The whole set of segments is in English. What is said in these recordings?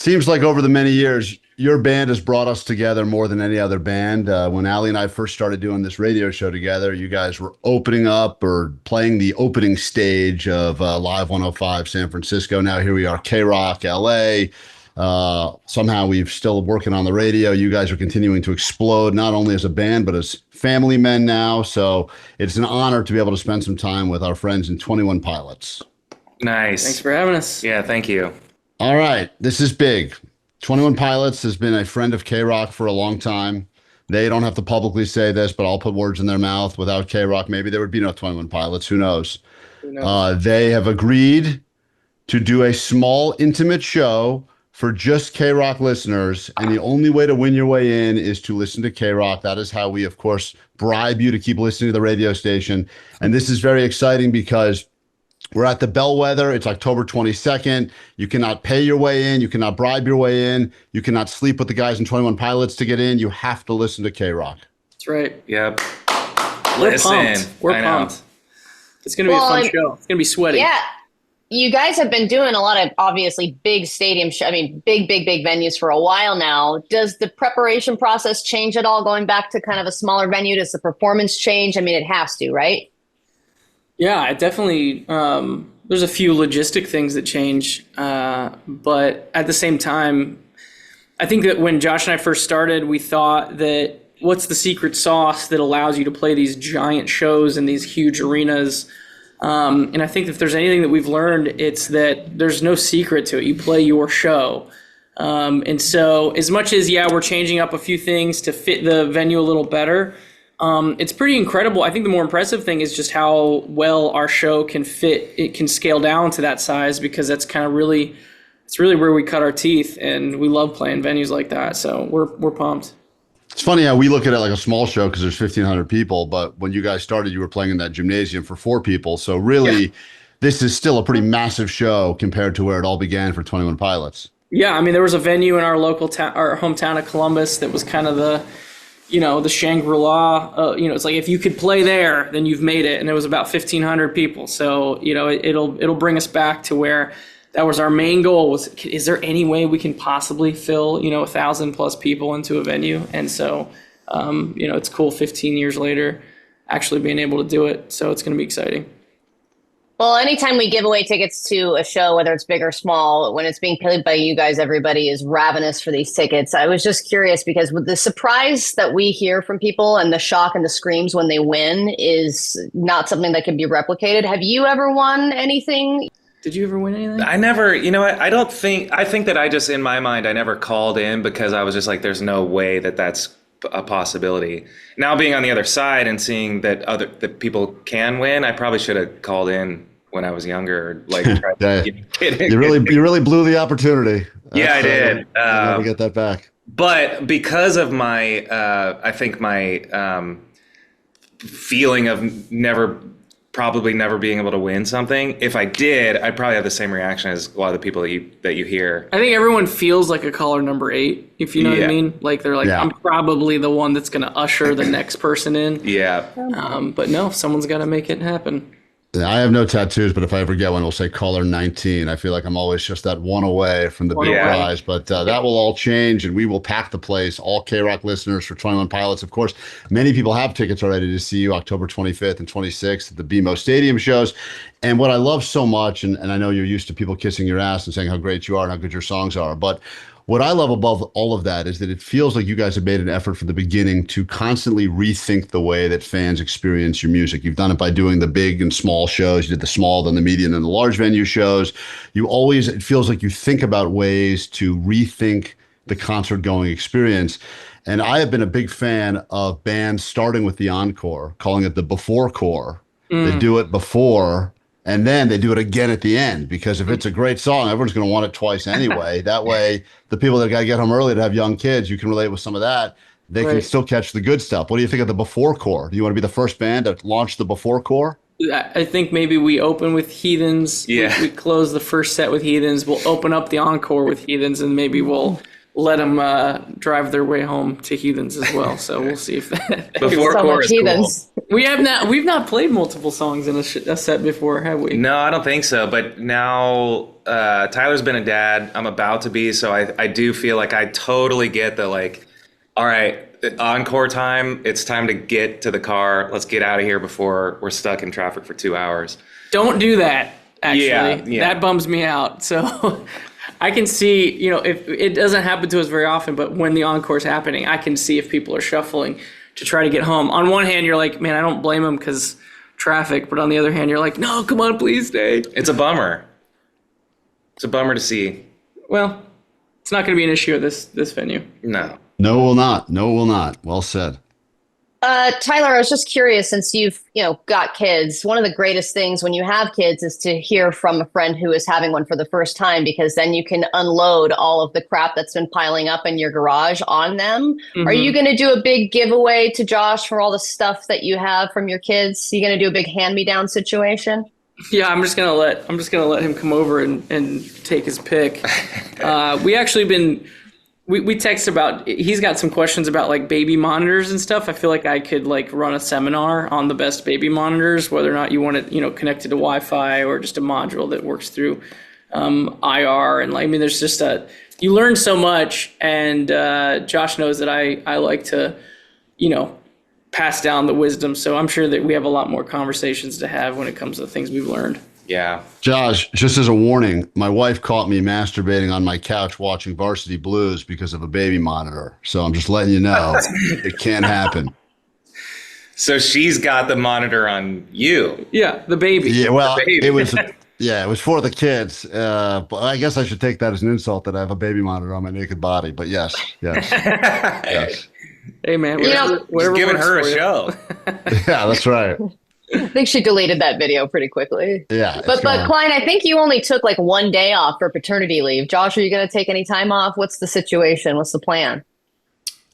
Seems like over the many years, your band has brought us together more than any other band. When Ali and I first started doing this radio show together, you guys were opening up or playing the opening stage of Live 105 San Francisco. Now here we are, KROQ LA. Somehow we've still working on the radio. You guys are continuing to explode, not only as a band, but as family men now. So it's an honor to be able to spend some time with our friends in 21 Pilots. Nice. Thanks for having us. Yeah, thank you. All right, this is big. 21 Pilots has been a friend of KROQ for a long time. They don't have to publicly say this, but I'll put words in their mouth. Without KROQ, maybe there would be no 21 Pilots. Who knows? They have agreed to do a small, intimate show for just KROQ listeners, and the only way to win your way in is to listen to KROQ. That is how we, of course, bribe you to keep listening to the radio station. And this is very exciting because we're at the Bellwether. It's October 22nd. You cannot pay your way in. You cannot bribe your way in. You cannot sleep with the guys in 21 Pilots to get in. You have to listen to KROQ. That's right. Yep. We're pumped. We're pumped. It's going to be a fun show. It's going to be sweaty. Yeah. You guys have been doing a lot of obviously big stadium, big venues for a while now. Does the preparation process change at all going back to kind of a smaller venue? Does the performance change? I mean, it has to, right? Yeah, it definitely, there's a few logistic things that change. But at the same time, I think that when Josh and I first started, we thought that what's the secret sauce that allows you to play these giant shows in these huge arenas? And I think if there's anything that we've learned, it's that there's no secret to it. You play your show. And so as much as, we're changing up a few things to fit the venue a little better, it's pretty incredible. I think the more impressive thing is just how well our show can fit. It can scale down to that size because that's kind of it's really where we cut our teeth, and we love playing venues like that. So we're pumped. It's funny how we look at it like a small show because there's 1,500 people, but when you guys started, you were playing in that gymnasium for 4 people. So really, this is still a pretty massive show compared to where it all began for 21 Pilots. Yeah, I mean, there was a venue in our local town, our hometown of Columbus, that was kind of the Shangri-La. It's like if you could play there, then you've made it. And it was about 1,500 people. So, it'll bring us back to where that was our main goal. Is there any way we can possibly fill 1,000 plus people into a venue? And so, it's cool 15 years later actually being able to do it. So it's going to be exciting. Well, anytime we give away tickets to a show, whether it's big or small, when it's being played by you guys, everybody is ravenous for these tickets. I was just curious because with the surprise that we hear from people and the shock and the screams when they win is not something that can be replicated. Have you ever won anything? Did you ever win anything? I never, I think that I just, in my mind, I never called in because I was just like, there's no way that that's a possibility. Now being on the other side and seeing that people can win, I probably should have called in when I was younger. Like, you really blew the opportunity. I did. Never get that back. But because of my, I think my feeling of probably never being able to win something. If I did, I'd probably have the same reaction as a lot of the people that you hear. I think everyone feels like a caller number 8, if you know what I mean. Like they're like, I'm probably the one that's going to usher the next person in. Yeah. But no, someone's got to make it happen. I have no tattoos, but if I ever get one, it'll say caller 19. I feel like I'm always just that one away from the big prize, but that will all change and we will pack the place. All KROQ listeners for 21 Pilots. Of course, many people have tickets already to see you October 25th and 26th at the BMO Stadium shows. And what I love so much, and I know you're used to people kissing your ass and saying how great you are and how good your songs are, but what I love above all of that is that it feels like you guys have made an effort from the beginning to constantly rethink the way that fans experience your music. You've done it by doing the big and small shows. You did the small, then the medium, and the large venue shows. It feels like you think about ways to rethink the concert going experience. And I have been a big fan of bands starting with the encore, calling it the before core. They do it before and then they do it again at the end, because if it's a great song, everyone's going to want it twice anyway. That way, the people that got to get home early to have young kids, you can relate with some of that. They can still catch the good stuff. What do you think of the before core? Do you want to be the first band to launch the before core? I think maybe we open with Heathens. We close the first set with Heathens. We'll open up the encore with Heathens, and maybe we'll let them drive their way home to Heathens as well. So we'll see if that. Before So much chorus, heathens. cool. We've not played multiple songs in a set before, have we? No, I don't think so. But now Tyler's been a dad. I'm about to be. So I do feel like I totally get the like, all right, encore time. It's time to get to the car. Let's get out of here before we're stuck in traffic for 2 hours. Don't do that, actually. Yeah. That bums me out. So I can see, if it doesn't happen to us very often, but when the encore's happening, I can see if people are shuffling to try to get home. On one hand, you're like, man, I don't blame them because traffic. But on the other hand, you're like, no, come on, please stay. It's a bummer. It's a bummer to see. Well, it's not going to be an issue at this venue. No. No, it will not. No, it will not. Well said. Tyler, I was just curious, since you've got kids, one of the greatest things when you have kids is to hear from a friend who is having one for the first time, because then you can unload all of the crap that's been piling up in your garage on them. Mm-hmm. Are you going to do a big giveaway to Josh for all the stuff that you have from your kids? Are you going to do a big hand-me-down situation? Yeah, I'm just gonna let him come over and take his pick. We actually we text about, he's got some questions about like baby monitors and stuff. I feel like I could like run a seminar on the best baby monitors, whether or not you want it, connected to Wi-Fi or just a module that works through IR. And like, I mean, there's just you learn so much, and Josh knows that I like to, pass down the wisdom. So I'm sure that we have a lot more conversations to have when it comes to the things we've learned. Yeah. Josh, just as a warning, my wife caught me masturbating on my couch watching Varsity Blues because of a baby monitor. So I'm just letting you know it can happen. So she's got the monitor on you. Yeah, the baby. Yeah, well, The baby. it was for the kids. But I guess I should take that as an insult that I have a baby monitor on my naked body. But yes. Yes. Hey man, Just giving her a show. Yeah, that's right. I think she deleted that video pretty quickly. Yeah. But Klein, I think you only took like one day off for paternity leave. Josh, are you going to take any time off? What's the situation? What's the plan?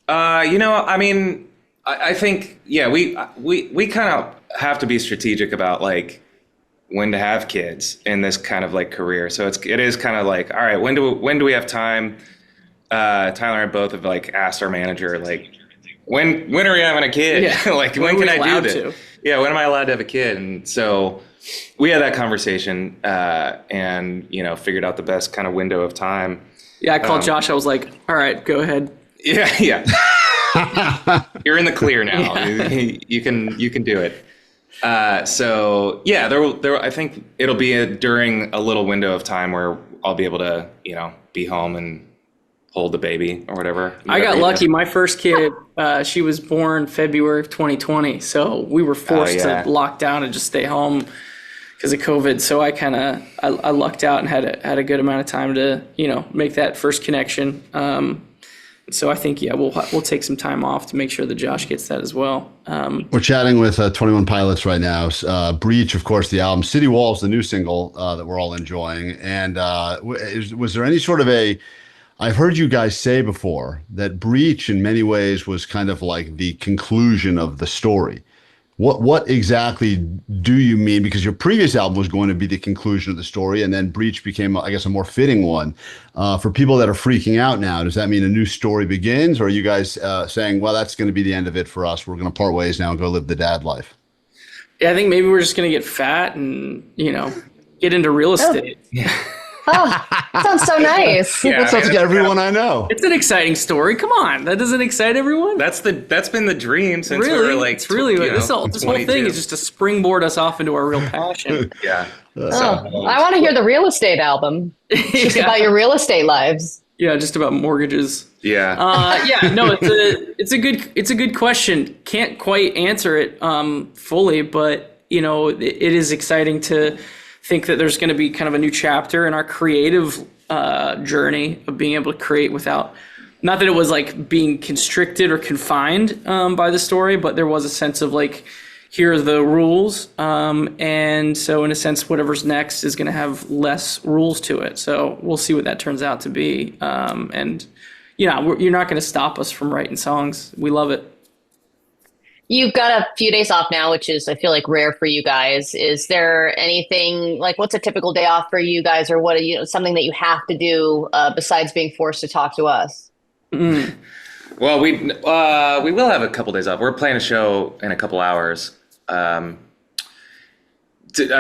I mean, I think, yeah, we kind of have to be strategic about like when to have kids in this kind of like career. So it is kind of like, all right, when do we have time? Tyler and I both have like asked our manager, like, when are we having a kid? Yeah. Like, when can I do this? To? Yeah, when am I allowed to have a kid? And so we had that conversation and, figured out the best kind of window of time. Yeah, I called Josh. I was like, all right, go ahead. Yeah. You're in the clear now. Yeah. You can do it. So yeah, there. I think it'll be during a little window of time where I'll be able to, be home and hold the baby or whatever. I got lucky. My first kid, she was born February of 2020. So we were forced to lock down and just stay home because of COVID. So I lucked out and had a good amount of time to, make that first connection. So I think, we'll take some time off to make sure that Josh gets that as well. We're chatting with 21 Pilots right now. Breach, of course, the album. City Walls, the new single that we're all enjoying. And was there any sort of I've heard you guys say before that Breach in many ways was kind of like the conclusion of the story. What exactly do you mean? Because your previous album was going to be the conclusion of the story, and then Breach became, I guess, a more fitting one. For people that are freaking out now, does that mean a new story begins? Or are you guys saying, well, that's going to be the end of it for us. We're going to part ways now and go live the dad life? Yeah, I think maybe we're just going to get fat and, get into real estate. Yeah. Oh, sounds so nice. Yeah, that sounds like everyone I know. It's an exciting story. Come on, that doesn't excite everyone. That's been the dream since we were like. It's really this whole thing is just to springboard us off into our real passion. Yeah. I want to hear the real estate album. It's just about your real estate lives. Yeah, just about mortgages. Yeah. No, it's a good question. Can't quite answer it fully, but it is exciting to think that there's going to be kind of a new chapter in our creative journey of being able to create without, not that it was like being constricted or confined by the story, but there was a sense of like, here are the rules. And so in a sense, whatever's next is going to have less rules to it. So we'll see what that turns out to be. And you're not going to stop us from writing songs. We love it. You've got a few days off now, which is, I feel like, rare for you guys. Is there anything like what's a typical day off for you guys, or what are you something that you have to do besides being forced to talk to us? Mm. Well, we will have a couple days off. We're playing a show in a couple hours. A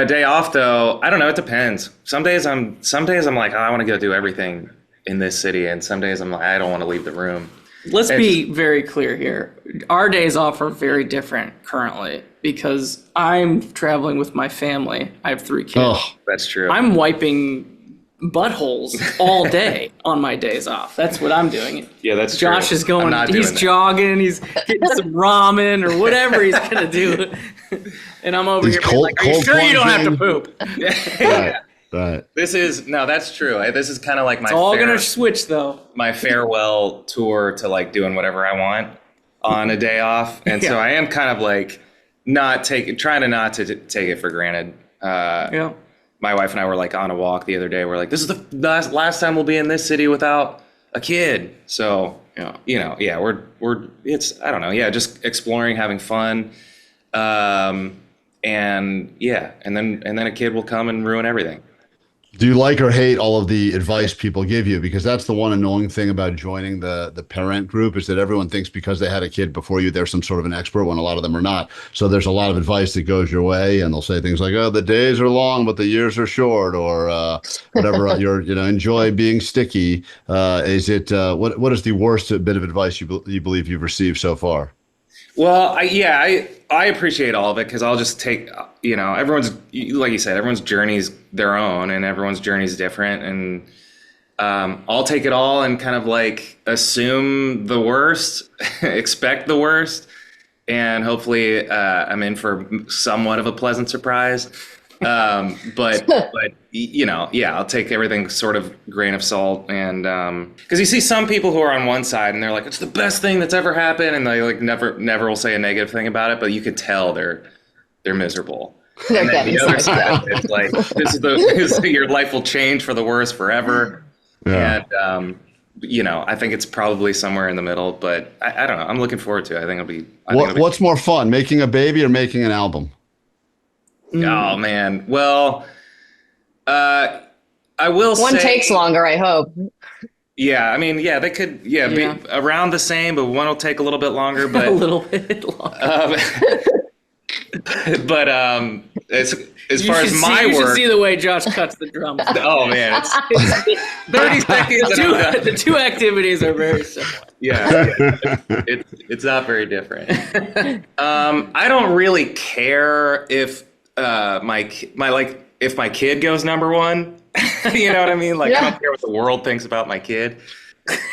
day off though, I don't know. It depends. Some days I'm like, oh, I want to go do everything in this city, and some days I'm like, I don't want to leave the room. Let's be very clear here. Our days off are very different currently because I'm traveling with my family. I have 3 kids. Oh, That's true. I'm wiping buttholes all day on my days off. That's what I'm doing. Yeah, that's true. Josh is going, I'm not he's doing that. jogging, he's getting some ramen or whatever he's going to do. And I'm over He's here being like, are you cold sure you don't have to plunging. poop? right, right. That's true. This is kind of like my It's all going to switch though. my farewell tour to like doing whatever I want on a day off. And so I am kind of like trying to not to take it for granted. Yeah. My wife and I were like on a walk the other day. We're like, this is the last time we'll be in this city without a kid. So, we're it's, I don't know. Yeah. Just exploring, having fun. And then a kid will come and ruin everything. Do you like or hate all of the advice people give you? Because that's the one annoying thing about joining the parent group is that everyone thinks because they had a kid before you, they're some sort of an expert when a lot of them are not. So there's a lot of advice that goes your way, and they'll say things like, "Oh, the days are long, but the years are short," or whatever. Enjoy being sticky. Is it what is the worst bit of advice you believe you've received so far? Well, I appreciate all of it because I'll just take, everyone's, like you said, everyone's journey's their own and everyone's journey's different. And I'll take it all and kind of like assume the worst, expect the worst, and hopefully I'm in for somewhat of a pleasant surprise. But I'll take everything sort of grain of salt, and because you see some people who are on one side and they're like, it's the best thing that's ever happened, and they like never will say a negative thing about it, but you could tell they're miserable. They're And then getting the other sick, yeah. side, it's like your life will change for the worse forever. Yeah. And I think it's probably somewhere in the middle, but I don't know. I'm looking forward to it. I think it'll be. What's more fun, making a baby or making an album? Oh man. Well, I will say One takes longer, I hope. Yeah, I mean, they could, be around the same, but one will take a little bit longer. But A little bit longer. but as far as my you should work, see the way Josh cuts the drums. oh man, it's 30 seconds. The two activities are very similar. Yeah, it's not very different. I don't really care if if my kid goes number one. You know what I mean? Like, I don't care what the world thinks about my kid.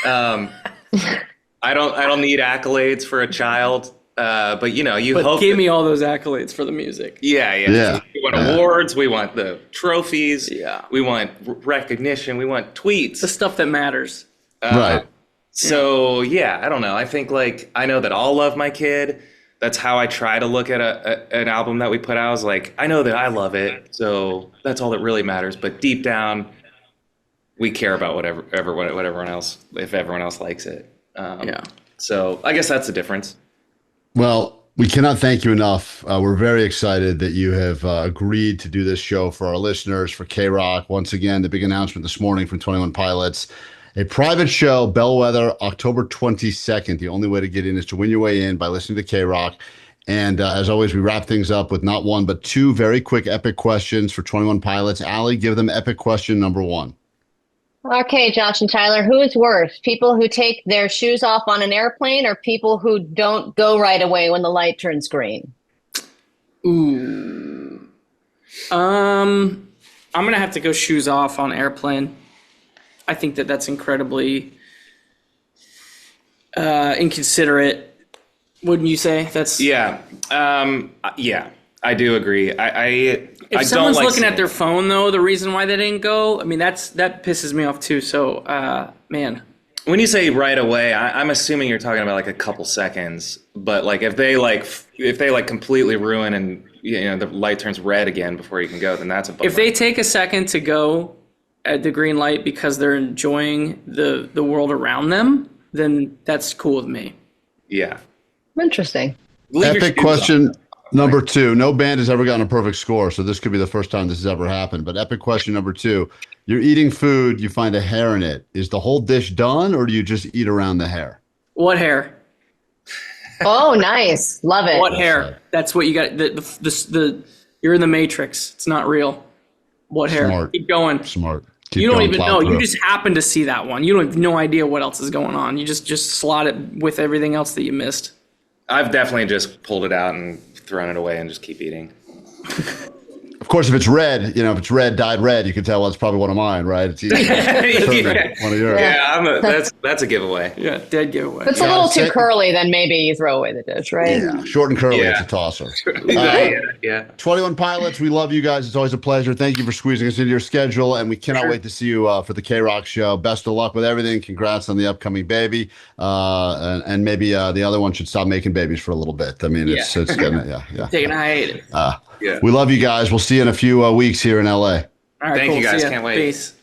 I don't need accolades for a child. But you hope. Give me all those accolades for the music. Yeah. We want awards. We want the trophies. Yeah. We want recognition. We want tweets. The stuff that matters. Right. So I don't know. I think I know that I'll love my kid. That's how I try to look at an album that we put out. I was like, I know that I love it, so that's all that really matters. But deep down, we care about what everyone else, if everyone else likes it. So I guess that's the difference. Well, we cannot thank you enough. We're very excited that you have agreed to do this show for our listeners, for KROQ. Once again, the big announcement this morning from 21 Pilots. A private show, Bellwether, October 22nd. The only way to get in is to win your way in by listening to KROQ. And as always, we wrap things up with not one, but two very quick epic questions for 21 Pilots. Allie, give them epic question number one. Okay, Josh and Tyler, who is worse? People who take their shoes off on an airplane or people who don't go right away when the light turns green? Ooh. I'm going to have to go shoes off on airplane. I think that's incredibly inconsiderate. Wouldn't you say? That's I do agree. If someone's looking at their phone, though, the reason why they didn't go, I mean, that pisses me off too. So, man. When you say right away, I'm assuming you're talking about like a couple seconds. But like if they completely ruin and the light turns red again before you can go, then that's a bummer. If they take a second to go at the green light because they're enjoying the world around them, then that's cool with me. Yeah. Interesting. Leave your Epic shoes question on. number 2. No band has ever gotten a perfect score, so this could be the first time this has ever happened. But epic question number 2. You're eating food, you find a hair in it. Is the whole dish done, or do you just eat around the hair? What hair? Oh, nice. Love it. What hair? That's what you got. You're in the Matrix. It's not real. What hair? Smart. Keep going. Smart. Keep You don't going, even plow know. through. You just happen to see that one. You don't have no idea what else is going on. You just slot it with everything else that you missed. I've definitely just pulled it out and thrown it away and just keep eating. Of course, if it's red, if it's red, dyed red, you can tell it's probably one of mine, right? It's easy. One of yours. Yeah, that's a giveaway. Yeah, dead giveaway. If it's a little too curly, then maybe you throw away the dish, right? Yeah, short and curly, Yeah. it's a tosser. Yeah. 21 Pilots, we love you guys. It's always a pleasure. Thank you for squeezing us into your schedule, and we cannot wait to see you for the KROQ show. Best of luck with everything. Congrats on the upcoming baby, and maybe the other one should stop making babies for a little bit. I mean, it's getting Taking a hiatus. We love you guys. We'll see you in a few weeks here in LA. All right, Thank you, guys. See ya. Can't wait. Peace.